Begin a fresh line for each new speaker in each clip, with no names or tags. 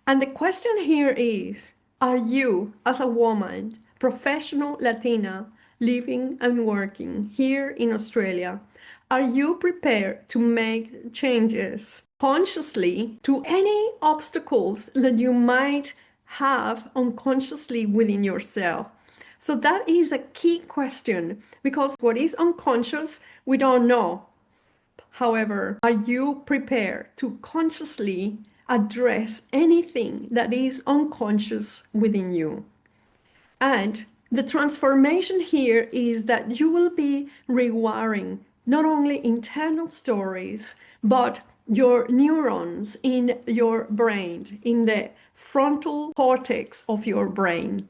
And the question here is, are you, as a woman, professional Latina, living and working here in Australia, are you prepared to make changes consciously to any obstacles that you might have unconsciously within yourself? So that is a key question, because what is unconscious, we don't know. However, are you prepared to consciously address anything that is unconscious within you? And the transformation here is that you will be rewiring not only internal stories, but your neurons in your brain, in the frontal cortex of your brain.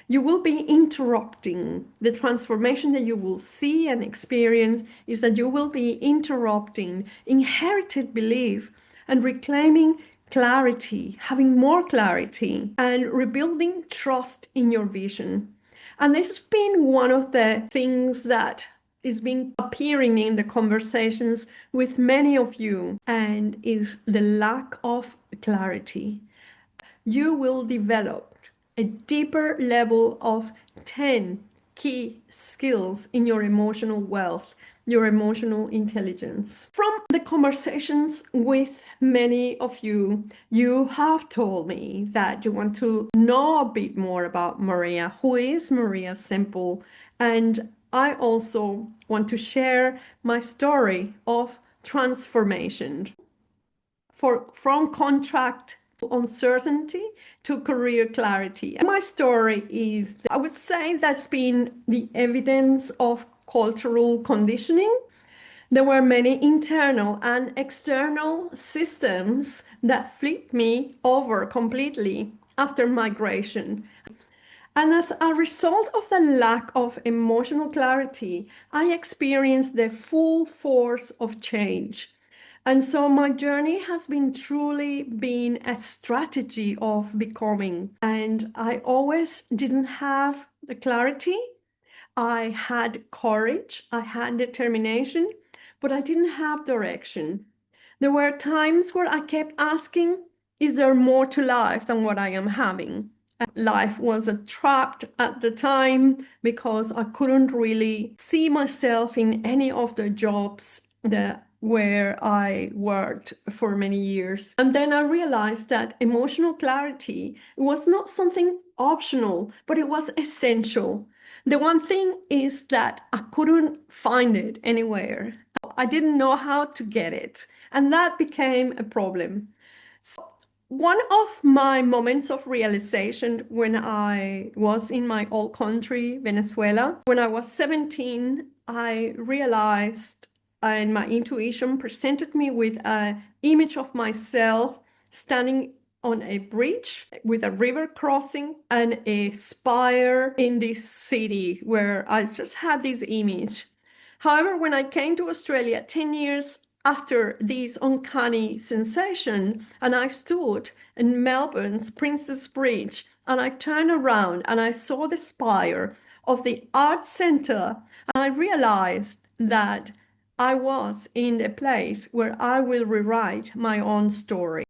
You will be interrupting the transformation that you will see and experience is that you will be interrupting inherited belief and reclaiming clarity, having more clarity, and rebuilding trust in your vision. And this has been one of the things that is been appearing in the conversations with many of you, and is the lack of clarity. You will develop a deeper level of 10 key skills in your emotional wealth, your emotional intelligence. From the conversations with many of you, you have told me that you want to know a bit more about Maria. Who is Maria Semple? And I also want to share my story of transformation from contract to uncertainty to career clarity. And my story is, I would say, that's been the evidence of cultural conditioning. There were many internal and external systems that flipped me over completely after migration. And as a result of the lack of emotional clarity, I experienced the full force of change. And so my journey has been truly been a strategy of becoming. And I always didn't have the clarity. I had courage, I had determination, but I didn't have direction. There were times where I kept asking, is there more to life than what I am having? Life was a trap at the time because I couldn't really see myself in any of the jobs where I worked for many years. And then I realized that emotional clarity was not something optional, but it was essential. The one thing is that I couldn't find it anywhere. I didn't know how to get it, and that became a problem. One of my moments of realization when I was in my old country, Venezuela, when I was 17, I realized, and my intuition presented me with an image of myself standing on a bridge with a river crossing and a spire in this city where I just had this image. However, when I came to Australia 10 years after this uncanny sensation, and I stood in Melbourne's Princess Bridge, and I turned around and I saw the spire of the art center, and I realized that I was in a place where I will rewrite my own story.